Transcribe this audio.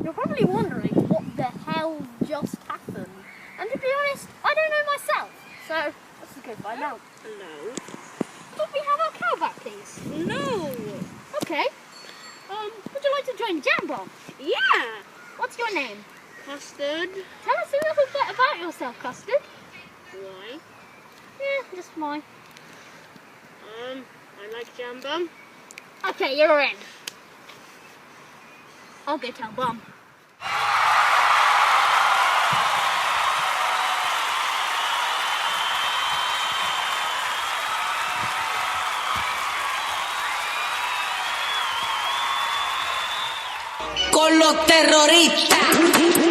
You're probably wondering what the hell just happened. And to be honest, I don't know myself. So let's just go find out. Hello. Could we have our cow back, please? No. Okay. Would you like to join Jam Bomb? Yeah. What's your name? Custard. Tell us a little bit about yourself, Custard. Why? Yeah, just why. I like Jam Bomb. Okay, you're in. I'll go tell Bum. Con los terroristas.